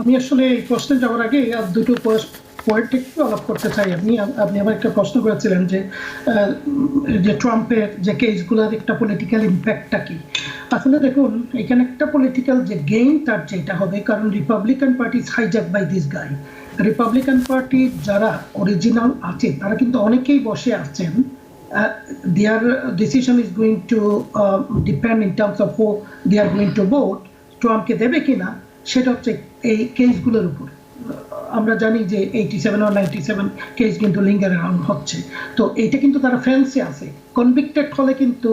আমি আসলে এই প্রশ্নে যাওয়ার আগে আর দুটো পয়েন্ট একটু আলাপ করতে চাই। আপনি আমার একটা প্রশ্ন করেছিলেন যে ট্রাম্পের যে কেসগুলোর একটা পলিটিক্যাল ইম্প্যাক্টটা কি। আসলে দেখুন, এখানে একটা পলিটিক্যাল যে গেইন তার যেটা হবে, কারণ Republican party hijack by this guy. Republican party যারা অরিজিনাল আছে তারা কিন্তু অনেকেই বসে আছেন, their decision is going to depend in terms of who they are going to vote, ট্রাম্পকে দেবে কিনা, সেটা হচ্ছে এই কেসগুলোর উপর। আমরা জানি যে 87 or 97 কেস কিন্তু লিঙ্গার অ্যারাউন্ড হচ্ছে, তো এইটা কিন্তু তারা ফ্রান্সে আছে, কনভিক্টেড হলে কিন্তু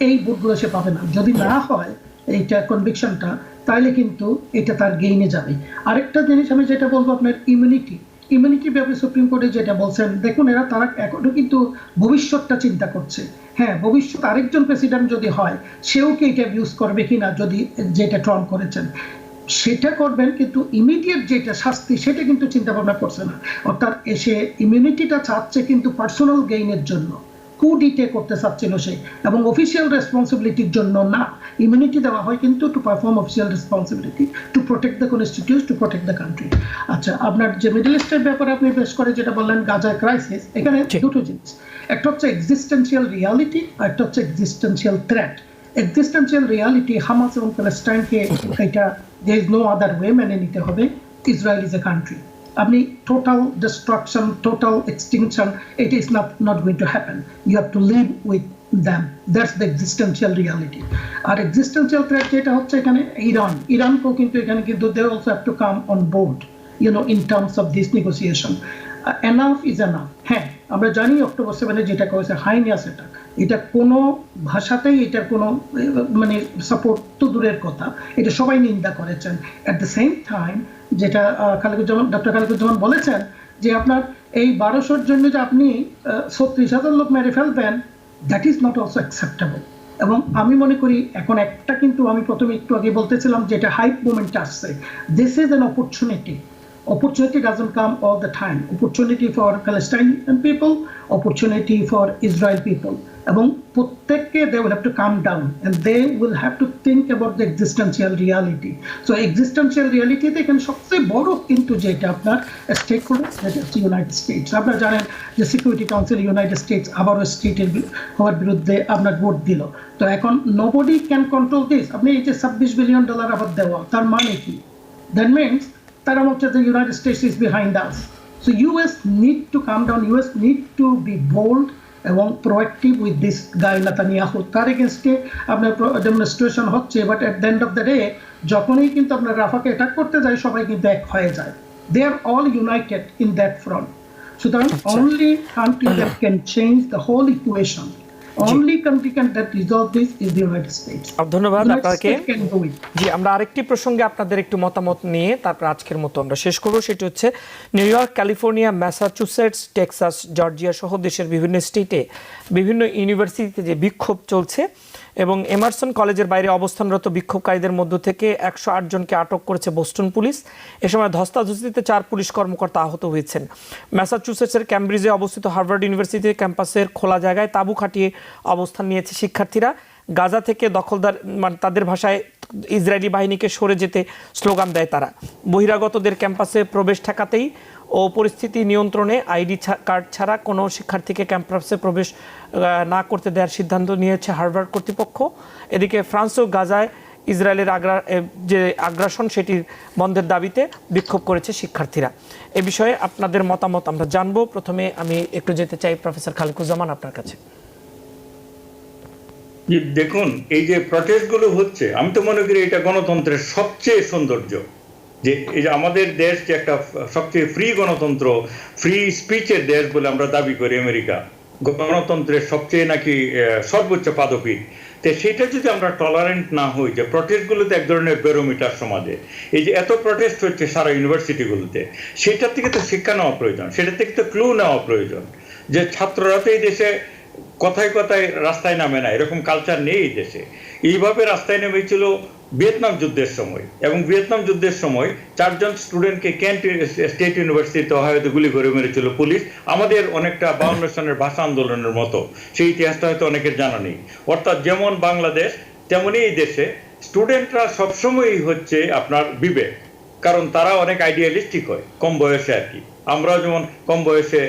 এই ভোটগুলো সে পাবে না। যদি না হয় এইটা কনভিকশনটা, তাহলে কিন্তু এটা তার গেইনে যাবে। আরেকটা জিনিস আমি যেটা বলবো, আপনার ইমিউনিটি, ইমিউনিটি ব্যাপারে সুপ্রিম কোর্টে যেটা বলছেন, দেখুন তারা এখনো কিন্তু ভবিষ্যৎটা চিন্তা করছে। হ্যাঁ, ভবিষ্যৎ আরেকজন প্রেসিডেন্ট যদি হয়, সেও কি এটা ইউজ করবে কিনা, যদি যেটা ট্রাম্প করেছেন সেটা করবেন, কিন্তু ইমিডিয়েট যেটা শাস্তি সেটা কিন্তু চিন্তা ভাবনা করছে না। অর্থাৎ এসে ইমিউনিটিটা চাচ্ছে কিন্তু পার্সোনাল গেইনের জন্য, কুডিটে করতে চাচ্ছিল সে, এবং অফিসিয়াল রেসপন্সিবিলিটির জন্য না। ইমিউনিটি দেওয়া হয় কিন্তু to perform official responsibility, to protect the constitution, to protect the country. আচ্ছা, আপনার যে মিডল ইস্টের ব্যাপারে আপনি বেশ করে যেটা বললেন, গাজা ক্রাইসিস, এখানে দুটো জিনিস, একটা হচ্ছে এক্সিস্টেন্সিয়াল রিয়ালিটি, আর একটা হচ্ছে existential threat. Existential reality, Hamas এবং প্যালেস্টাইনকে এটা there is no other way মেনে নিতে হবে। ইসরায়েল ইজ এ কান্ট্রি, আপনি total destruction, total extinction, it is not going to happen. You have to live with them. That's the existential reality. আর existential threat যেটা হচ্ছে এখানে ইরানকেও কিন্তু এখানে কিন্তু they also have to come on board, in terms of this negotiation. Enough is enough. হ্যাঁ, আমরা জানি অক্টোবর 7-এ যেটা করেছে হাইনিয়াস, এটা কোনো ভাষাতেই এটার কোনো মানে সাপোর্ট তো দূরের কথা, এটা সবাই নিন্দা করেছেন। অ্যাট দ্য সেম টাইম যেটা ডক্টর খালিকুজ্জামান বলেছেন, যে আপনার এই 1200-র জন্য যে আপনি 36,000 লোক মেরে ফেলবেন, that is not also acceptable. এবং আমি মনে করি এখন একটা, কিন্তু আমি প্রথমে একটু আগে বলতেছিলাম যেটা হাইপ মুভমেন্ট আসছে, this is an opportunity. Opportunity doesn't come all the time. Opportunity for Palestinian people, opportunity for Israel people. এবং প্রত্যেককে they will have to calm down and they will have to think about the existential reality. So existential reality তে এখানে সবচেয়ে বড় কিন্তু যেটা আপনার stake holder, যেটা হচ্ছে ইউনাইটেড স্টেটস। আপনারা জানেন যে সিকিউরিটি কাউন্সিল ইউনাইটেড স্টেটস আবারও স্টেটের হওয়ার বিরুদ্ধে আপনার ভোট দিল। তো এখন nobody can control this. আপনি এই যে $26 বিলিয়ন আবার দেওয়া, তার মানে কি? That means তারা হচ্ছে the United States is behind us. So US need to calm down. US need to be bold এবং proactive with this guy Netanyahu. তার এগেনস্টে আপনার ডেমনস্ট্রেশন হচ্ছে, but at the end of the day যখনই কিন্তু আপনার রাফাকে অ্যাটাক করতে যায়, সবাই কিন্তু এক হয়ে যায়। They are all united in that front. সুতরাং only country that can change the whole equation, only country can that resolve this is the United States. ধন্যবাদ আপনাকে। জি, আমরা আরেকটি প্রসঙ্গে আপনাদের একটু মতামত নিয়ে তারপর আজকের মতো আমরা শেষ করব। সেটি হচ্ছে new York, California, Massachusetts, Texas, Georgia সহ দেশের বিভিন্ন স্টেটে বিভিন্ন ইউনিভার্সিটিতে যে বিক্ষোভ চলছে, এবং এমারসন কলেজের বাইরে অবস্থানরত বিক্ষোভকারীদের মধ্য থেকে 108 জনকে আটক করেছে বোস্টন পুলিশ। এ সময় ধস্তাধস্তিতে 4 পুলিশ কর্মকর্তা আহত হয়েছেন। ম্যাসাচুসেটসের ক্যামব্রিজে অবস্থিত হার্ভার্ড ইউনিভার্সিটি ক্যাম্পাসের খোলা জায়গায় তাঁবু খাটিয়ে অবস্থান নিয়েছে শিক্ষার্থীরা। গাজা থেকে দখলদার, মানে তাদের ভাষায় ইসরায়েলি বাহিনীকে সরে যেতে স্লোগান দেয় তারা। বহিরাগতদের ক্যাম্পাসে প্রবেশ ঠেকাতেই ও পরিস্থিতি নিয়ন্ত্রণে আইডি কার্ড ছাড়া কোনো শিক্ষার্থীকে ক্যাম্পাসে প্রবেশ না করতে দেওয়ার সিদ্ধান্ত নিয়েছে হার্ভার্ড কর্তৃপক্ষ। এদিকে ফ্রান্সও গাজায় ইসরায়েলের যে আগ্রাসন সেটির বন্ধের দাবিতে বিক্ষোভ করেছে শিক্ষার্থীরা। এ বিষয়ে আপনাদের মতামত আমরা জানবো। প্রথমে আমি একটু যেতে চাই প্রফেসর খালিকুজ্জামান আপনার কাছে। দেখুন, এই যে প্রটেস্টগুলো হচ্ছে, আমি তো মনে করি এটা গণতন্ত্রের সবচেয়ে সৌন্দর্য, যে এই যে আমাদের দেশ যে একটা সবচেয়ে ফ্রি গণতন্ত্র, ফ্রি স্পিচের দেশ বলে আমরা দাবি করি আমেরিকা, গণতন্ত্রের সবচেয়ে নাকি সর্বোচ্চ পাদপীঠ। তো সেটা যদি আমরা টলারেন্ট না হই, যে প্রটেস্টগুলোতে এক ধরনের বেরোমিটার সমাজে, এই যে এত প্রটেস্ট হচ্ছে সারা ইউনিভার্সিটিগুলোতে, সেটার থেকে তো শিক্ষা নেওয়া প্রয়োজন, সেটার থেকে তো ক্লু নেওয়া প্রয়োজন, যে ছাত্ররা তো এই দেশে কথায় কথায় রাস্তায় নামে না, এরকম কালচার নেই এই দেশে। এইভাবে রাস্তায় নেমেছিল ভিয়েতনাম যুদ্ধের সময়, এবং ভিয়েতনাম যুদ্ধের সময় 4 জন স্টুডেন্টকে কেন্ট স্টেট ইউনিভার্সিটিতে হয়তো গুলি করে মেরেছিল পুলিশ। আমাদের অনেকটা 52 সনের ভাষা আন্দোলনের মতো, সেই ইতিহাসটা হয়তো অনেকের জানা নেই। অর্থাৎ যেমন বাংলাদেশ, তেমনই এই দেশে স্টুডেন্টরা সবসময়ই হচ্ছে আপনার বিবেক, কারণ তারা অনেক আইডিয়ালিস্টিক হয় কম বয়সে আর কি। আমরাও যেমন কম বয়সে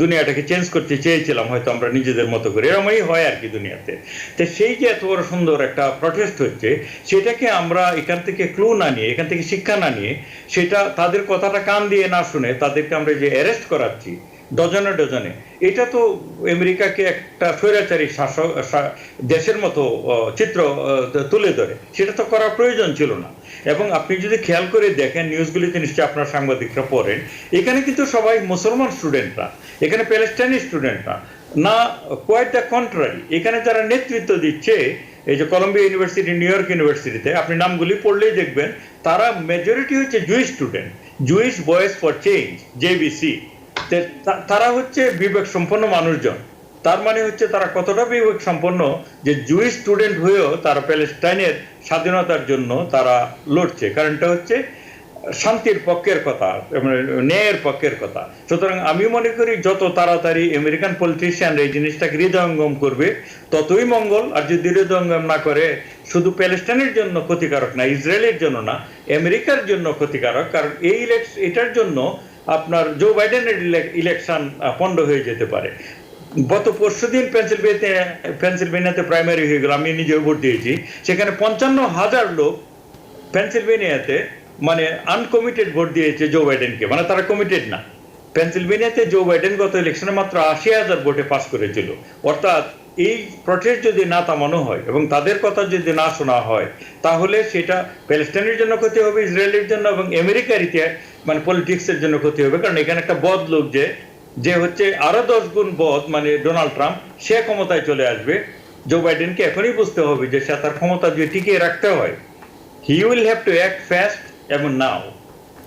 দুনিয়াটাকে চেঞ্জ করতে চেয়েছিলাম হয়তো আমরা নিজেদের মতো করে, এরকমই হয় আর কি দুনিয়াতে। তো সেই যে এত বড় সুন্দর একটা প্রটেস্ট হচ্ছে, সেটাকে আমরা এখান থেকে ক্লু না নিয়ে, এখান থেকে শিক্ষা না নিয়ে, সেটা তাদের কথাটা কান দিয়ে না শুনে তাদেরকে আমরা যে অ্যারেস্ট করাচ্ছি ডজনে ডজনে, এটা তো আমেরিকাকে একটা স্বৈরাচারী শাসক দেশের মতো চিত্র তুলে ধরে। সেটা তো করার প্রয়োজন ছিল না। এবং আপনি যদি খেয়াল করে দেখেন, নিউজগুলিতে নিশ্চয়ই আপনার সাংবাদিকরা পড়েন, এখানে কিন্তু সবাই মুসলমান স্টুডেন্টরা, এখানে প্যালেস্টাইনি স্টুডেন্টরা না, কোয়াইট দ্য কন্ট্রারি। এখানে যারা নেতৃত্ব দিচ্ছে, এই যে কলম্বিয়া ইউনিভার্সিটি, নিউ ইয়র্ক ইউনিভার্সিটিতে আপনি নামগুলি পড়লেই দেখবেন, তারা মেজরিটি হচ্ছে Jewish student. Jewish voice for change JBC, তারা হচ্ছে বিবেক সম্পন্ন মানুষজন। তার মানে হচ্ছে তারা কতটা বিবেক সম্পন্ন যে জুইশ স্টুডেন্ট হয়েও তারা প্যালেস্টাইনের স্বাধীনতার জন্য তারা লড়ছে, কারণটা হচ্ছে শান্তির পক্ষের কথা, ন্যায়ের পক্ষের কথা। সুতরাং আমি মনে করি যত তাড়াতাড়ি আমেরিকান পলিটিশিয়ানরা এই জিনিসটাকে হৃদয়ঙ্গম করবে ততই মঙ্গল। আর যদি হৃদয়ঙ্গম না করে, শুধু প্যালেস্টাইনের জন্য ক্ষতিকারক না, ইসরায়েলের জন্য না, আমেরিকার জন্য ক্ষতিকারক। কারণ এই এটার জন্য আপনার জো বাইডেনের ইলেকশন পণ্ড হয়ে যেতে পারে। গত পরশুদিন পেনসিলভেনিয়াতে প্রাইমারি হয়ে গেল, আমি নিজেও ভোট দিয়েছি। সেখানে 55,000 লোক পেনসিলভেনিয়াতে মানে আনকমিটেড ভোট দিয়েছে জো বাইডেনকে, মানে তারা কমিটেড না। পেনসিলভেনিয়াতে জো বাইডেন গত ইলেকশনে মাত্র 80,000 ভোটে পাস করেছিল। অর্থাৎ এই প্রটেস্ট যদি না থামানো হয় এবং তাদের কথা যদি না শোনা হয়, তাহলে সেটা প্যালেস্টাইনের জন্য ক্ষতি হবে, ইসরায়েলের জন্য এবং আমেরিকার মানে পলিটিক্সের জন্য ক্ষতি হবে। কারণ এখানে একটা বদ লোক যে হচ্ছে আরো 10 গুণ বদ, মানে ডোনাল্ড ট্রাম্প, সে ক্ষমতায় চলে আসবে। জো বাইডেনকে এখনই বুঝতে হবে যে সে তার ক্ষমতা যদি টিকিয়ে রাখতে হয়, he will have to act fast এবং নাও।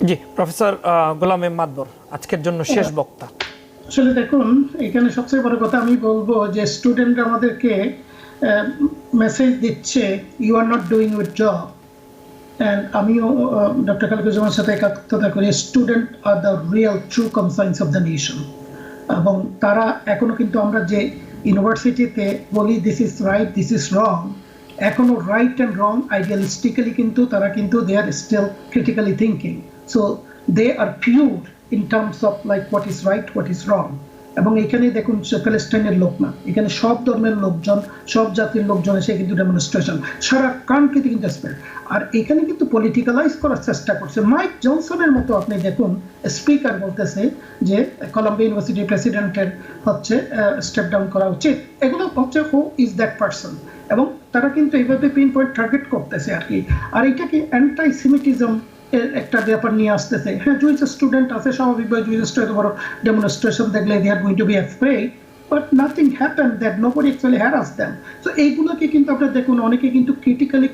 জি, প্রফেসর গোলাম মাদবর, আজকের জন্য শেষ বক্তা। আসলে দেখুন, এখানে সবচেয়ে বড় কথা আমি বলবো যে স্টুডেন্টরা আমাদেরকে মেসেজ দিচ্ছে, you are not doing your job. And আমিও ডক্টর খালিকুজ্জামানের সাথে একাত্মতা করি, student are the real true concerns of the nation. এবং তারা এখনো কিন্তু আমরা যে ইউনিভার্সিটিতে বলি this is right, this is wrong, এখনো রাইট অ্যান্ড রং আইডিয়ালিস্টিক্যালি কিন্তু তারা কিন্তু they are still critically thinking. So they are pure in terms of like what is right, what is wrong. এবং এখানে দেখুন প্যালেস্টাইনের লোক না, এখানে সব ধর্মের লোকজন, সব জাতির লোকজন এসে কিন্তু ডেমনস্ট্রেশন সারা কান্ট্রিতে কিন্তু আসবে। আর এখানে কিন্তু পলিটিক্যালাইজ করার চেষ্টা করছে। মাইক জনসনের মতো আপনি দেখুন, স্পিকার বলতেছে যে কলম্বিয়া ইউনিভার্সিটি প্রেসিডেন্টের হচ্ছে স্টেপ ডাউন করা উচিত। এগুলো হচ্ছে হু ইজ দ্যাট পারসন, এবং তারা কিন্তু এইভাবে পিন পয়েন্ট টার্গেট করতেছে আর কি। আর এটাকে অ্যান্টাই সেমিটিজম একটা ব্যাপার নিয়ে আসতেছে। হ্যাঁ, জুইস স্টুডেন্ট আছে, স্বাভাবিকভাবে জুইস স্টুডেন্ট বড় ডেমনস্ট্রেশন দেখলে they are going to be afraid, but nothing happened that nobody actually harass them. So এইগুলোকে কিন্তু আপনারা দেখুন অনেকে কিন্তু ক্রিটিক্যালি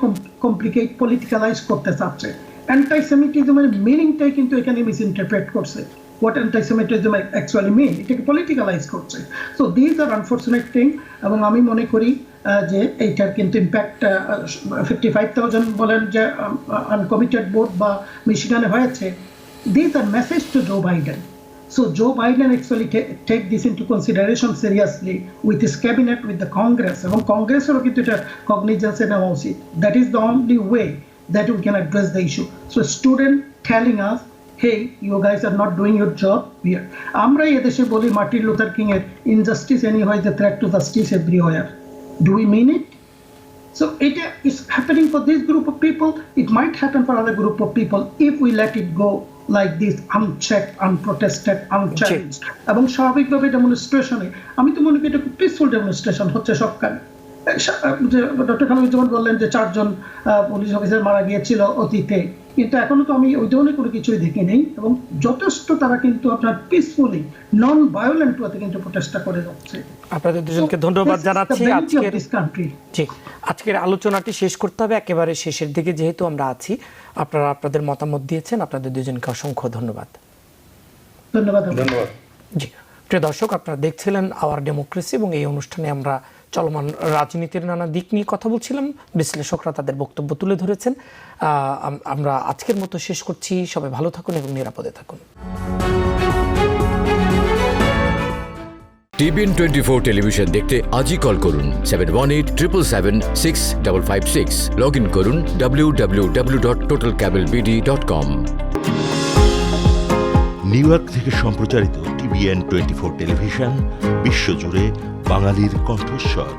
কমপ্লিকেট পলিটিক্যালাইজ করতে চাচ্ছে। অ্যান্টাইসেমিটিজমের মিনিংটাই কিন্তু এখানে মিসইন্টারপ্রেট করছে। what anti-Semitism actually mean, এটাকে পলিটিক্যালাইজ করছে। So this are unfortunate thing. এবং আমি মনে করি যে এইটার কিন্তু ইম্প্যাক্ট 55,000 বলেন যে আনকমিটেড ভোট বা মিশিগানে হয়েছে, this are message to Joe Biden. So Joe Biden actually take this into consideration seriously with his cabinet, with the Congress. এবং কংগ্রেসেরও কিন্তু এটা কগনিজেন্সে নেওয়া উচিত। That is the only way that we can address the issue. So student telling us, hey, you guys are not doing your job here. আমরা এদেশে বলি Martin Luther king এর injustice anywhere is a threat to justice everywhere. Do we mean it? So it is happening for this group of people. It might happen for other group of people if we let it go like this, unchecked, unprotested, unchallenged. এবং স্বাভাবিকভাবে ডেমনস্ট্রেশনে আমি তো মনে করি এটা খুব peaceful demonstration হচ্ছে সবখানে। যে ডক্টর খালিকুজ্জামান বললেন যে 4 জন পুলিশ অফিসার মারা গিয়েছিল অতীতে, কিন্তু এখনো তো আমি ওই ধরনের কোনো কিছুই দেখি নেই। এবং যথেষ্ট তারা কিন্তু আপনার পিসফুলি নন ভায়োলেন্ট ওয়েতে কিন্তু প্রচেষ্টা করে যাচ্ছে। আপনাদের দুজনকে ধন্যবাদ জানাচ্ছি। আজকের আলোচনাটি শেষ করতে হবে একেবারে শেষের দিকে, যেহেতু আমরা আছি। আপনারা আপনাদের মতামত দিয়েছেন, আপনাদের দুজনকে অসংখ্য ধন্যবাদ। ধন্যবাদ। জি, প্রিয় দর্শক, আপনারা দেখছিলেন আওয়ার ডেমোক্রেসি, এবং এই অনুষ্ঠানে আমরা চলমান রাজনীতির নানা দিক নিয়ে কথা বলছিলাম। বিশ্লেষকরা তাদের বক্তব্য তুলে ধরেছেন। আমরা আজকের মতো শেষ করছি। সবাই ভালো থাকুন এবং নিরাপদে থাকুন। টিবিএন 24 টেলিভিশন দেখতে আজই কল করুন 7187776556। লগ ইন করুন www.totalcablebd.com। নিউ ইয়র্ক থেকে সম্প্রচারিত টিবিএন 24 টেলিভিশন বিশ্বজুড়ে বাঙালির কণ্ঠস্বর।